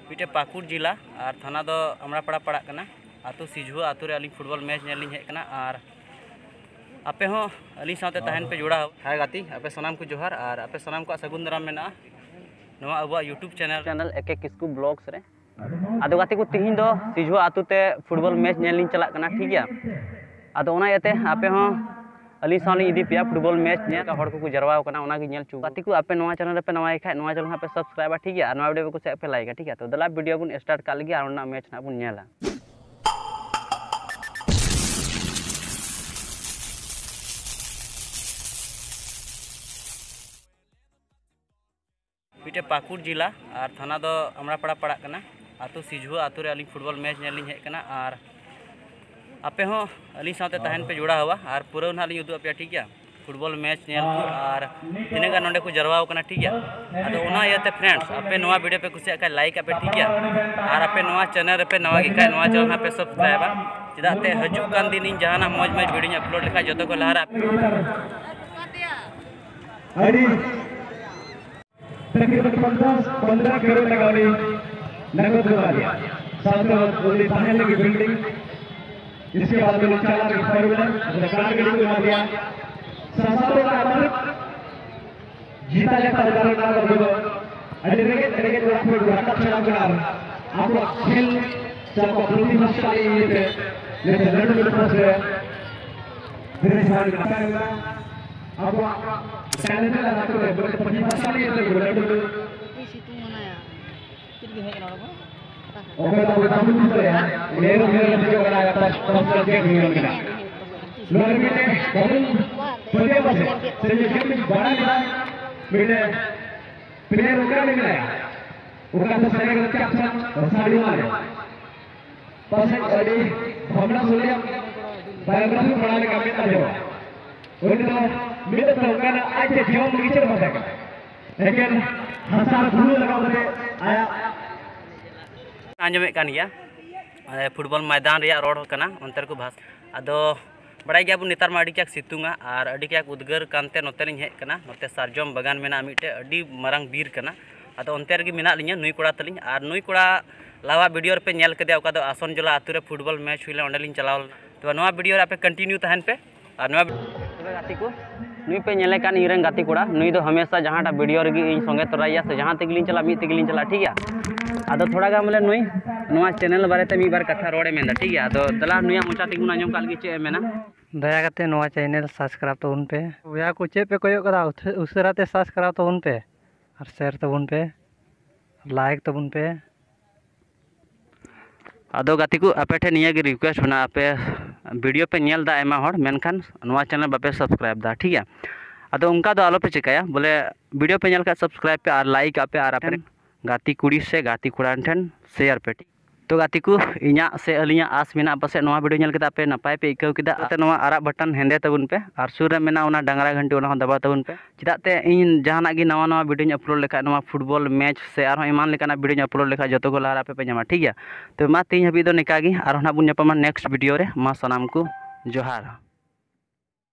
मिट्टे पाकुड़ जिला और थाना दो अमरापाड़ा पड़ा कना आतु सिझुआ आतु रे Ali football match nailing hedge कना और आपे हो अली साथे तहन पे जुड़ा हाय गाती आपे सनाम को जोहार और आपे सनाम को सगुन दाराम मेना नवा अब यूट्यूब चैनल एक किस्कू ब्लॉग्स रे आदो गाती को तिहिन दो सिझुआ आतु ते फुटबॉल मैच नेलिंग चला कना ठीक गया आदो ओना याते आपे हो अली सानी इदी पिया फुटबॉल मैच ने का हड़ को जरवाव कना ओना गी नेल चु गाती को आपे नवा चैनल पे नवा खाय नवा चैनल पे सब्सक्राइब ठीक है नवा वीडियो को से पे लाइक ठीक है तो दला वीडियो बुन स्टार्ट कर लगी और ओना मैच ना बुन नेला मिट्टे पाकुड़ जिला और थाना दो अमरापाड़ा पड़ा कना आतु सिझुआ आतु रे Ali football match nailing hedge कना और आपे हो अली साथे तहन पे जुड़ा हुआ और पूरा ना लिंग उदु पे ठीक है फुटबॉल मैच नेल को और तिने गा नोंडे को जरवाव कना ठीक है आदो ओना याते फ्रेंड्स आपे नवा वीडियो पे कुछ का लाइक आपे ठीक है और आपे नवा चैनल पे नवा गी का नवा चैनल पे सब्सक्राइब चदा ते हजू कान दिन जहाना मौज मौज वीडियो अपलोड लेखा जतो को लहरा तकरीबन 15 करोड़ लगाने नगद लगा दिया साथ में पहले की बिल्डिंग इसके बाद में चाला की फोर व्हीलर कार गाड़ी को लगा दिया संसारों का अमृत जीता जाता है ना बोलो अडरेगे वाला रखा चला कर आपको खेल सबको प्रतिभाशाली ये लेकिन लड़ने में फंस गए मेरे साथ करता है आपको चैनल पे लगा तो बोले प्रतिभाशाली ये लड़ने situ mana ya? Jadi gini kenapa? Okay तो बता दूं तो यार मेरे जो करा था स्पॉन्सर के वीडियो में लोग मेरे बहुत बड़े बसे से ये गेम बड़ा बड़ा मेरे प्लेयर उनका नहीं मिला उनका तो सारे का कैप्टन साड़ी मारे पास अड़ी हमला सुनिया बायोग्राफी पढ़ाने का मेरा जो उन्हें तो मेरे तो उनका आज जीवन में किचन बसा का लेकिन हजार भूल लगा बोले आया आंजमे कान गया फुटबॉल मैदान रे रोड कना अंतर को भास आदो बड़ा गया बुन नेतार मा अडी क्या सितुंगा और अडी क्या उद्गार कानते नोते लिंग हेज कना नोते सारजम बागान मेना मिटे अडी मारंग बीर कना आदो अंते रे मेना लिंगा नुई कोड़ा तलिंग और नुई कोड़ा लावा वीडियो पे नेल कदे ओका दो आसन जोला आतु रे फुटबॉल मैच हुइला ओंडे लिंग चलाव तो नवा वीडियो रे आपे कंटिन्यू तहन पे और नवा गाती को नुई पे नेले कान इरें गाती कोड़ा नुई दो हमेशा जहांटा वीडियो रे इन संगे तोराया से जहां तक लिंग चला मी तक लिंग चला ठीक है आदो थोड़ा गा बोले नुई नवा चैनल बारे ते मी बार कथा रोड़े मेंदा ठीक है आदो दला नुया मोचा तिगुन आंजम काल गी चे मेना दया करते नवा चैनल सब्सक्राइब तो उन पे या को चे पे कोयो कदा उसरा ते सब्सक्राइब तो उन पे और शेयर तो उन पे लाइक तो उन पे आदो गाती को आपे ठे निया गी रिक्वेस्ट होना आपे वीडियो पे नेल दा एमा हर मेनखान नवा चैनल बापे सब्सक्राइब दा ठीक है आदो उनका दो आलो पे चिकाया बोले वीडियो पे नेल का सब्सक्राइब पे और लाइक आपे और आपे गाती कुड़ी से गाती कुड़ा ठन शेयर पे तो गाती को इना से अलिया आस मेना पासे नवा वीडियो नेल केदा पे नपाय पे इकाव केदा ते नवा आरा बटन हेंदे तबुन पे और सुर रे मेना ओना डांगरा घंटी ओना दबा तबुन पे चिदा ते इन जहाना गी नवा नवा वीडियो अपलोड लेखा नवा फुटबॉल मैच से और ईमान लेकाना वीडियो अपलोड लेखा जतो को लारा पे जामा ठीक है तो मा तीन हबी दो निका गी और ना बुन नेक्स्ट वीडियो रे मा सनाम को जोहार।